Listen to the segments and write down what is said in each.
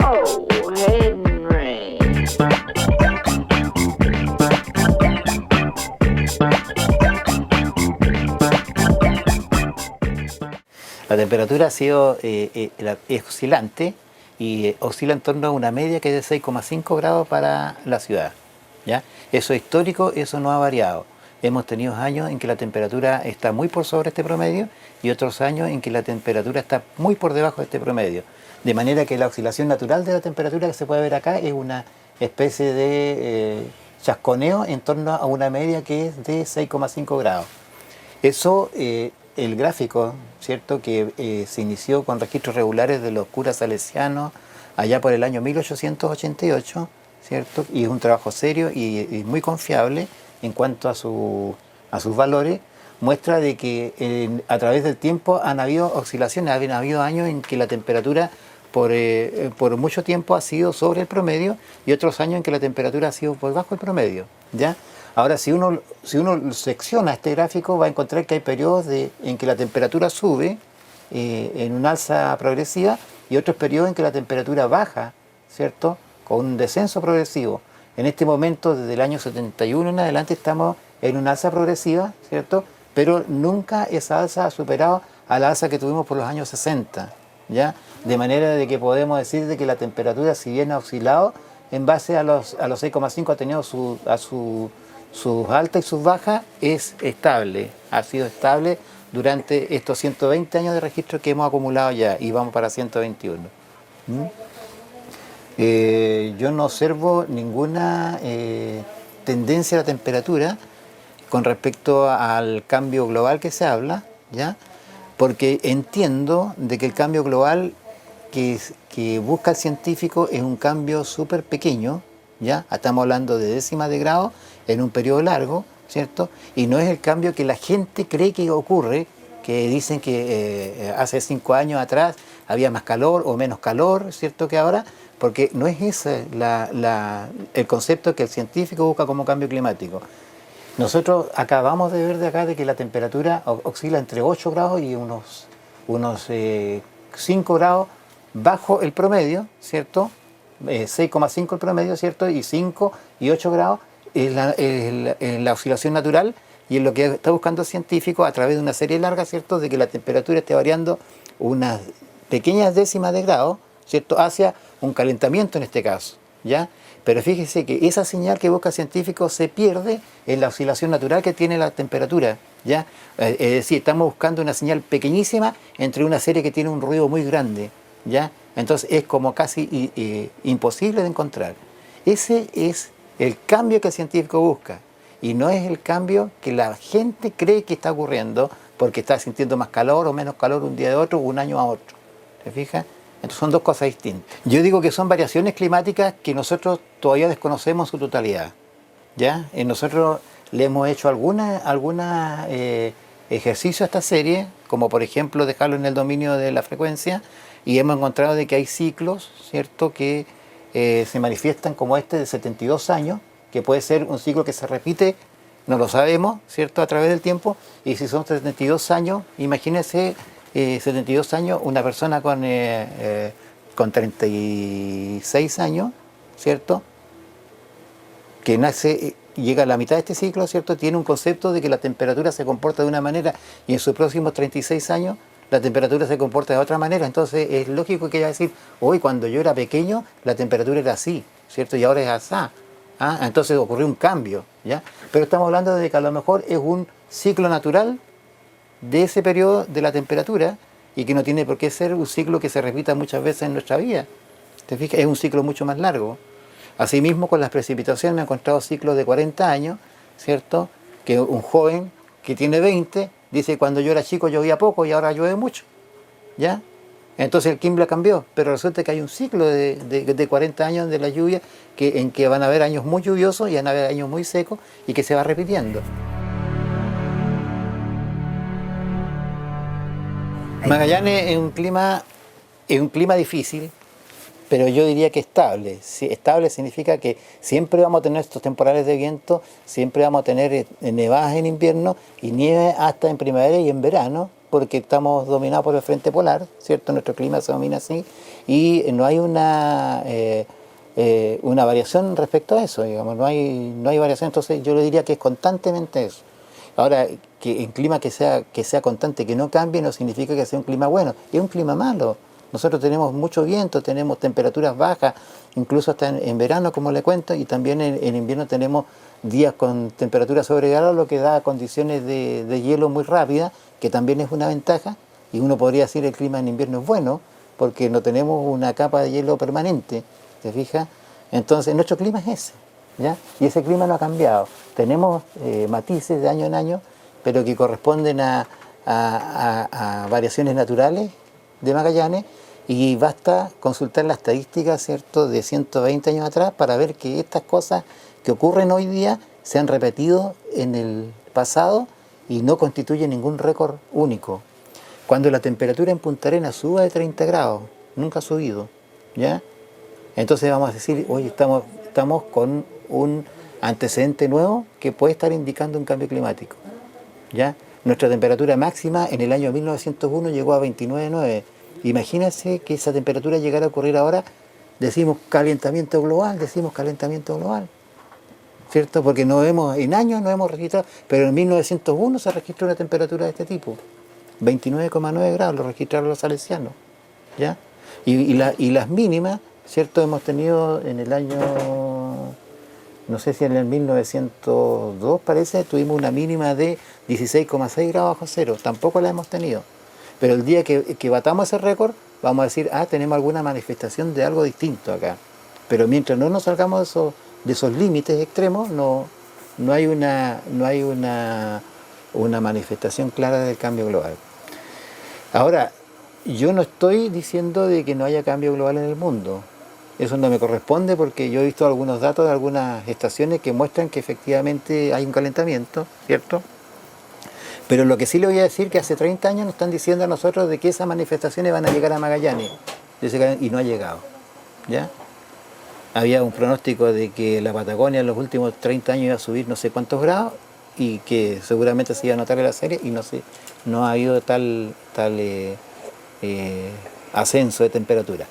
Oh, Henry. La temperatura ha sido es oscilante y oscila en torno a una media que es de 6,5 grados para la ciudad, ¿ya? Eso es histórico, eso no ha variado. Hemos tenido años en que la temperatura está muy por sobre este promedio y otros años en que la temperatura está muy por debajo de este promedio. De manera que la oscilación natural de la temperatura que se puede ver acá es una especie de chasconeo en torno a una media que es de 6,5 grados. Eso, el gráfico, ¿cierto?, que se inició con registros regulares de los curas salesianos allá por el año 1888, ¿cierto? Y es un trabajo serio y muy confiable en cuanto a sus valores, muestra de que a través del tiempo han habido oscilaciones, han habido años en que la temperatura por mucho tiempo ha sido sobre el promedio y otros años en que la temperatura ha sido por bajo el promedio, ¿ya? Ahora, si uno secciona este gráfico, va a encontrar que hay periodos en que la temperatura sube en un alza progresiva y otros periodos en que la temperatura baja, ¿cierto?, con un descenso progresivo. En este momento, desde el año 71 en adelante, estamos en una alza progresiva, ¿cierto?, pero nunca esa alza ha superado a la alza que tuvimos por los años 60, ¿ya? De manera de que podemos decir de que la temperatura, si bien ha oscilado, en base a los 6,5 ha tenido sus altas y sus bajas, es estable, ha sido estable durante estos 120 años de registro que hemos acumulado ya y vamos para 121. Yo no observo ninguna tendencia a la temperatura con respecto al cambio global que se habla, ¿ya? Porque entiendo de que el cambio global que busca el científico es un cambio súper pequeño, ¿ya? Estamos hablando de décimas de grado en un periodo largo, ¿cierto? Y no es el cambio que la gente cree que ocurre, que dicen que hace 5 años atrás había más calor o menos calor, ¿cierto?, que ahora, porque no es ese el concepto que el científico busca como cambio climático. Nosotros acabamos de ver de acá de que la temperatura oscila entre 8 grados y unos 5 grados bajo el promedio, ¿cierto? 6,5 el promedio, ¿cierto? Y 5 y 8 grados es la oscilación natural y es lo que está buscando el científico a través de una serie larga, ¿cierto?, de que la temperatura esté variando unas pequeñas décimas de grado, ¿cierto?, hacia un calentamiento en este caso, ¿ya? Pero fíjese que esa señal que busca el científico se pierde en la oscilación natural que tiene la temperatura, ¿ya? Es decir, estamos buscando una señal pequeñísima entre una serie que tiene un ruido muy grande, ¿ya? Entonces es como casi imposible de encontrar. Ese es el cambio que el científico busca y no es el cambio que la gente cree que está ocurriendo porque está sintiendo más calor o menos calor un día de otro, un año a otro. ¿Se fija? Entonces son dos cosas distintas. Yo digo que son variaciones climáticas que nosotros todavía desconocemos en su totalidad, ¿ya? Nosotros le hemos hecho alguna ejercicio a esta serie, como por ejemplo dejarlo en el dominio de la frecuencia, y hemos encontrado de que hay ciclos, ¿cierto?, que se manifiestan como este de 72 años, que puede ser un ciclo que se repite, no lo sabemos, ¿cierto?, a través del tiempo, y si son 72 años, imagínense 72 años, una persona con 36 años, ¿cierto?, que nace, llega a la mitad de este ciclo, ¿cierto?, tiene un concepto de que la temperatura se comporta de una manera y en sus próximos 36 años la temperatura se comporta de otra manera. Entonces es lógico que ella va a decir, hoy cuando yo era pequeño la temperatura era así, ¿cierto?, y ahora es así. Entonces ocurrió un cambio, ¿ya? Pero estamos hablando de que a lo mejor es un ciclo natural de ese periodo de la temperatura y que no tiene por qué ser un ciclo que se repita muchas veces en nuestra vida. ¿Te fijas? Es un ciclo mucho más largo. Asimismo, con las precipitaciones me he encontrado ciclos de 40 años, ¿cierto?, que un joven que tiene 20 dice, cuando yo era chico llovía poco y ahora llueve mucho, ¿ya? Entonces el clima cambió, pero resulta que hay un ciclo de 40 años de la lluvia en que van a haber años muy lluviosos y van a haber años muy secos y que se va repitiendo. Magallanes es un clima difícil, pero yo diría que estable. Estable significa que siempre vamos a tener estos temporales de viento, siempre vamos a tener nevadas en invierno y nieve hasta en primavera y en verano, porque estamos dominados por el frente polar, ¿cierto? Nuestro clima se domina así y no hay una variación respecto a eso, digamos, no hay variación, entonces yo le diría que es constantemente eso. Ahora, que en clima que sea constante, que no cambie, no significa que sea un clima bueno, es un clima malo. Nosotros tenemos mucho viento, tenemos temperaturas bajas, incluso hasta en verano, como le cuento, y también en invierno tenemos días con temperatura sobre cero, lo que da condiciones de hielo muy rápidas, que también es una ventaja, y uno podría decir que el clima en invierno es bueno, porque no tenemos una capa de hielo permanente, ¿te fijas? Entonces, nuestro clima es ese, ¿ya? Y ese clima no ha cambiado. Tenemos matices de año en año, pero que corresponden a variaciones naturales de Magallanes, y basta consultar la estadística, ¿cierto?, de 120 años atrás para ver que estas cosas que ocurren hoy día se han repetido en el pasado y no constituyen ningún récord único. Cuando la temperatura en Punta Arenas suba de 30 grados, nunca ha subido, ¿ya? Entonces vamos a decir, oye, estamos con un antecedente nuevo que puede estar indicando un cambio climático, ¿ya? Nuestra temperatura máxima en el año 1901 llegó a 29,9. Imagínense que esa temperatura llegara a ocurrir ahora, decimos calentamiento global, ¿cierto? Porque en años no hemos registrado, pero en 1901 se registró una temperatura de este tipo, 29,9 grados, lo registraron los salesianos, ¿ya? Y las mínimas, ¿cierto? Hemos tenido en el año, no sé si en el 1902 parece, tuvimos una mínima de 16,6 grados bajo cero, tampoco la hemos tenido. Pero el día que batamos ese récord, vamos a decir, tenemos alguna manifestación de algo distinto acá. Pero mientras no nos salgamos de esos límites extremos, no hay una manifestación clara del cambio global. Ahora, yo no estoy diciendo de que no haya cambio global en el mundo. Eso no me corresponde porque yo he visto algunos datos de algunas estaciones que muestran que efectivamente hay un calentamiento, ¿cierto? Pero lo que sí le voy a decir es que hace 30 años nos están diciendo a nosotros de que esas manifestaciones van a llegar a Magallanes, y no ha llegado, ¿ya? Había un pronóstico de que la Patagonia en los últimos 30 años iba a subir no sé cuántos grados y que seguramente se iba a notar en la serie, y no ha habido tal ascenso de temperatura.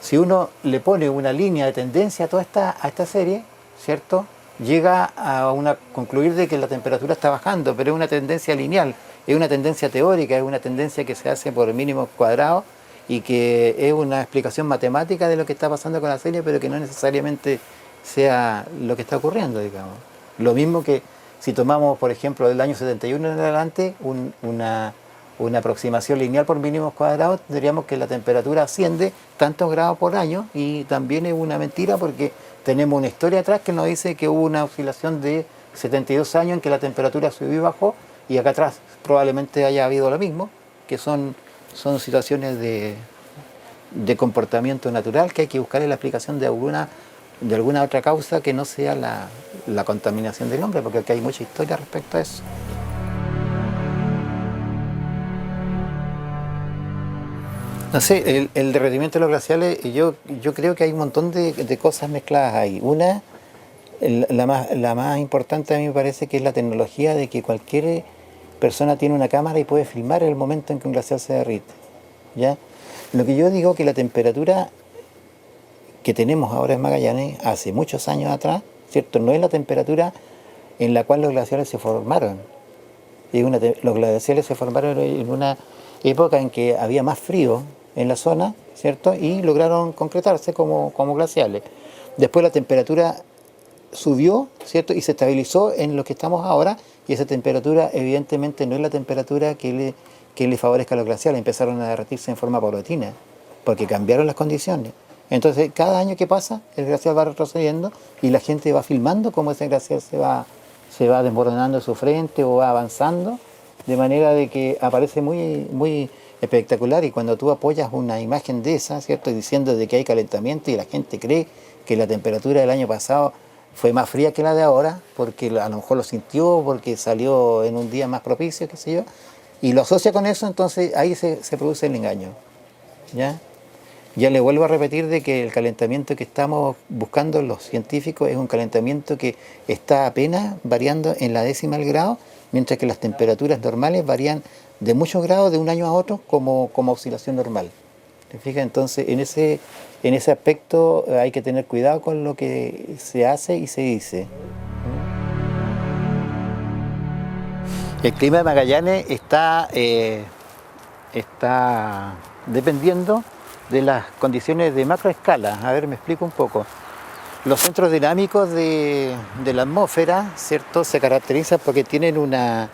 Si uno le pone una línea de tendencia a esta serie, ¿cierto?, llega a concluir de que la temperatura está bajando, pero es una tendencia lineal, es una tendencia teórica, es una tendencia que se hace por mínimos cuadrados y que es una explicación matemática de lo que está pasando con la serie, pero que no necesariamente sea lo que está ocurriendo, digamos. Lo mismo que si tomamos, por ejemplo, del año 71 en adelante, una aproximación lineal por mínimos cuadrados, diríamos que la temperatura asciende tantos grados por año, y también es una mentira porque tenemos una historia atrás que nos dice que hubo una oscilación de 72 años en que la temperatura subió y bajó, y acá atrás probablemente haya habido lo mismo, que son situaciones de comportamiento natural que hay que buscar en la explicación de alguna otra causa que no sea la contaminación del hombre, porque aquí hay mucha historia respecto a eso. No sé, el derretimiento de los glaciales, yo creo que hay un montón de cosas mezcladas ahí. Una, la más importante a mí me parece que es la tecnología de que cualquier persona tiene una cámara y puede filmar el momento en que un glaciar se derrite, ¿ya? Lo que yo digo que la temperatura que tenemos ahora en Magallanes, hace muchos años atrás, ¿cierto?, no es la temperatura en la cual los glaciares se formaron. Los glaciares se formaron en una época en que había más frío en la zona, ¿cierto?, y lograron concretarse como glaciales. Después la temperatura subió, ¿cierto?, y se estabilizó en lo que estamos ahora, y esa temperatura evidentemente no es la temperatura que le favorezca a los glaciales. Empezaron a derretirse en forma paulatina, porque cambiaron las condiciones. Entonces, cada año que pasa, el glaciar va retrocediendo y la gente va filmando cómo ese glaciar se va desmoronando su frente o va avanzando, de manera de que aparece muy, muy espectacular. Y cuando tú apoyas una imagen de esa, ¿cierto?, diciendo de que hay calentamiento y la gente cree que la temperatura del año pasado fue más fría que la de ahora, porque a lo mejor lo sintió, porque salió en un día más propicio, qué sé yo, y lo asocia con eso, entonces ahí se produce el engaño, ¿ya? Ya le vuelvo a repetir de que el calentamiento que estamos buscando los científicos es un calentamiento que está apenas variando en la décima del grado, mientras que las temperaturas normales varían de muchos grados de un año a otro como oscilación normal. ¿Te fijas? Entonces, en ese aspecto hay que tener cuidado con lo que se hace y se dice. El clima de Magallanes está dependiendo de las condiciones de macroescala. A ver, me explico un poco. Los centros dinámicos de la atmósfera, ¿cierto?, se caracterizan porque tienen una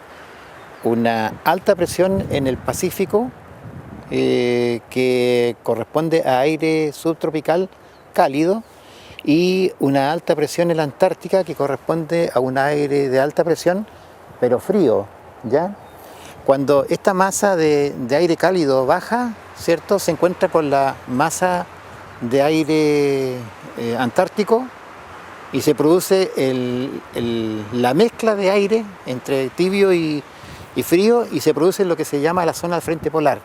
alta presión en el Pacífico, que corresponde a aire subtropical cálido, y una alta presión en la Antártica, que corresponde a un aire de alta presión, pero frío, ¿ya? Cuando esta masa de aire cálido baja, ¿cierto?, se encuentra con la masa de aire antártico, y se produce la mezcla de aire entre tibio y frío, y se produce lo que se llama la zona del frente polar.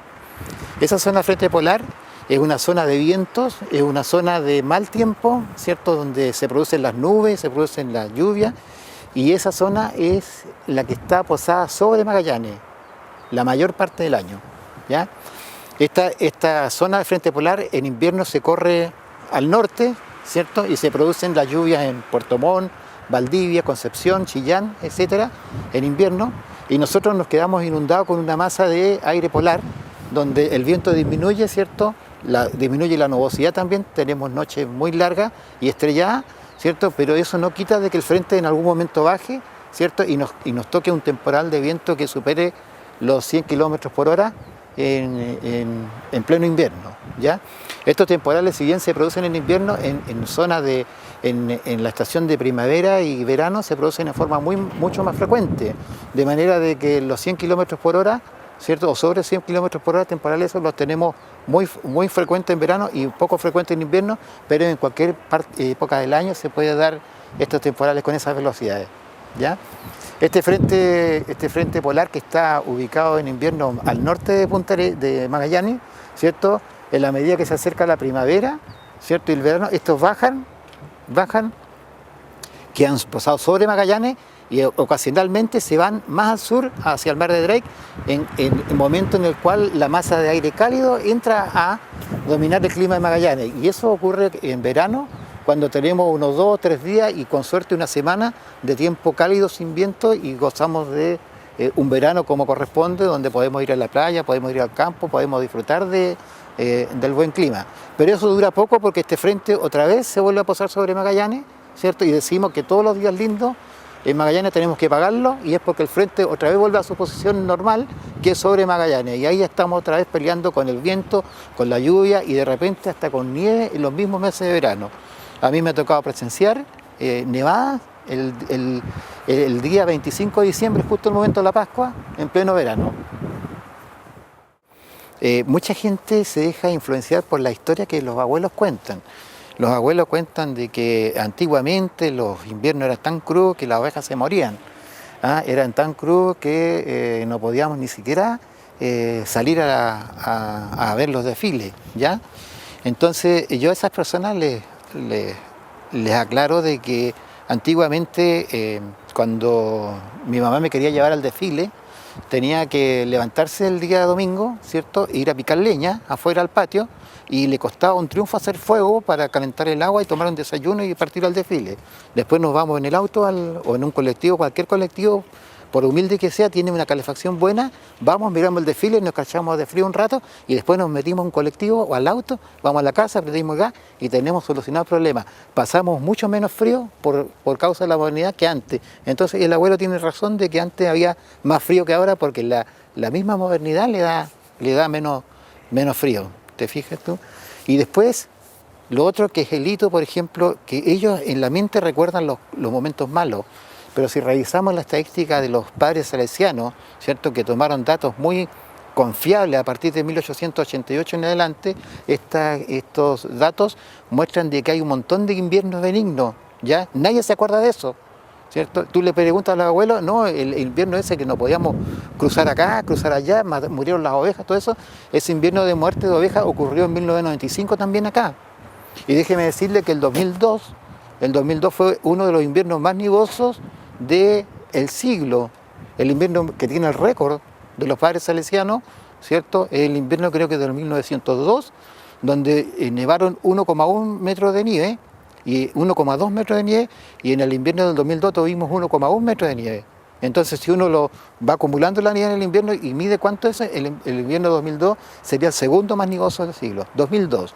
Esa zona del frente polar es una zona de vientos, es una zona de mal tiempo, ¿cierto?, donde se producen las nubes, se producen las lluvias, y esa zona es la que está posada sobre Magallanes la mayor parte del año, ¿ya? Esta zona del frente polar en invierno se corre al norte, ¿cierto?, y se producen las lluvias en Puerto Montt, Valdivia, Concepción, Chillán, etcétera, en invierno, y nosotros nos quedamos inundados con una masa de aire polar, donde el viento disminuye, ¿cierto?, disminuye la nubosidad también, tenemos noches muy largas y estrelladas, ¿cierto?, pero eso no quita de que el frente en algún momento baje, ¿cierto?, y nos toque un temporal de viento que supere los 100 kilómetros por hora en pleno invierno, ¿ya? Estos temporales, si bien se producen en invierno, en zonas en la estación de primavera y verano se producen en forma mucho más frecuente, de manera de que los 100 kilómetros por hora, ¿cierto?, o sobre 100 kilómetros por hora temporales, esos los tenemos muy frecuentes en verano y poco frecuentes en invierno, pero en cualquier época del año se puede dar estos temporales con esas velocidades, ¿ya? Este frente polar, que está ubicado en invierno al norte de Magallanes, ¿cierto?, en la medida que se acerca la primavera, ¿cierto?, y el verano, estos bajan, que han posado sobre Magallanes, y ocasionalmente se van más al sur, hacia el mar de Drake, en el momento en el cual la masa de aire cálido entra a dominar el clima de Magallanes. Y eso ocurre en verano, cuando tenemos unos 2 o 3 días y con suerte una semana de tiempo cálido sin viento, y gozamos de un verano como corresponde, donde podemos ir a la playa, podemos ir al campo, podemos disfrutar del buen clima. Pero eso dura poco, porque este frente otra vez se vuelve a posar sobre Magallanes, ¿cierto? Y decimos que todos los días lindos en Magallanes tenemos que pagarlo, y es porque el frente otra vez vuelve a su posición normal, que es sobre Magallanes, y ahí estamos otra vez peleando con el viento, con la lluvia, y de repente hasta con nieve en los mismos meses de verano. A mí me ha tocado presenciar nevadas el día 25 de diciembre, justo el momento de la Pascua, en pleno verano. Mucha gente se deja influenciar por la historia que los abuelos cuentan. Los abuelos cuentan de que antiguamente los inviernos eran tan crudos que las ovejas se morían. Eran tan crudos que no podíamos ni siquiera salir a ver los desfiles, ¿ya? Entonces yo a esas personas les aclaro de que antiguamente, cuando mi mamá me quería llevar al desfile, tenía que levantarse el día domingo, ¿cierto?, e ir a picar leña afuera al patio, y le costaba un triunfo hacer fuego para calentar el agua y tomar un desayuno y partir al desfile. Después nos vamos en el auto o en un colectivo, cualquier colectivo, por humilde que sea, tiene una calefacción buena, vamos, miramos el desfile, nos cachamos de frío un rato, y después nos metimos en un colectivo o al auto, vamos a la casa, prendimos gas y tenemos solucionado el problema. Pasamos mucho menos frío por causa de la modernidad que antes. Entonces el abuelo tiene razón de que antes había más frío que ahora, porque la misma modernidad le da menos frío. ¿Te fijas tú? Y después, lo otro que es el hito, por ejemplo, que ellos en la mente recuerdan los momentos malos, pero si revisamos la estadística de los padres salesianos, ¿cierto?, que tomaron datos muy confiables a partir de 1888 en adelante, estos datos muestran de que hay un montón de inviernos benignos, ¿ya? Nadie se acuerda de eso, ¿cierto? Tú le preguntas a los abuelos, no, el invierno ese que no podíamos cruzar acá, cruzar allá, murieron las ovejas, todo eso, ese invierno de muerte de ovejas ocurrió en 1995 también acá. Y déjeme decirle que el 2002 fue uno de los inviernos más nubosos del siglo, el invierno que tiene el récord de los padres salesianos, ¿cierto? El invierno creo que de 1902, donde nevaron 1,1 metros de nieve y 1,2 metros de nieve, y en el invierno del 2002 tuvimos 1,1 metros de nieve. Entonces, si uno lo va acumulando la nieve en el invierno y mide cuánto es, el invierno 2002 sería el segundo más nevoso del siglo, 2002,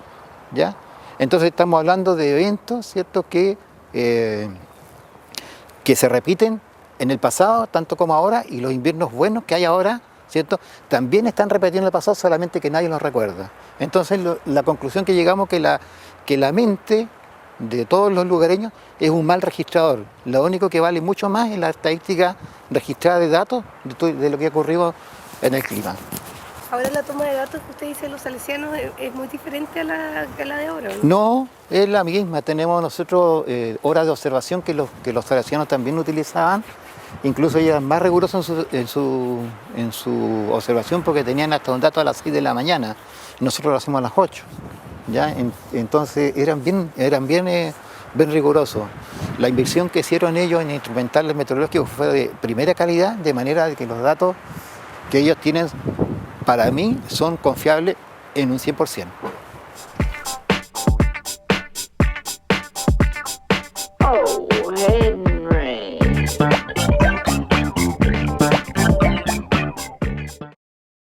¿ya? Entonces estamos hablando de eventos, ¿cierto?, que se repiten en el pasado, tanto como ahora, y los inviernos buenos que hay ahora, ¿cierto?, también están repitiendo el pasado, solamente que nadie los recuerda. Entonces, la conclusión que llegamos que la mente de todos los lugareños es un mal registrador. Lo único que vale mucho más es la estadística registrada de datos de lo que ha ocurrido en el clima. Ahora la toma de datos que usted dice de los salesianos es muy diferente a la de ahora, ¿no? No, es la misma. Tenemos nosotros horas de observación que los salesianos también utilizaban. Incluso ellos eran más rigurosos en su observación, porque tenían hasta un dato a las 6 de la mañana. Nosotros lo hacemos a las 8. ¿Ya? Entonces eran bien rigurosos. La inversión que hicieron ellos en instrumentales meteorológicos fue de primera calidad, de manera de que los datos que ellos tienen, para mí, son confiables en un 100%.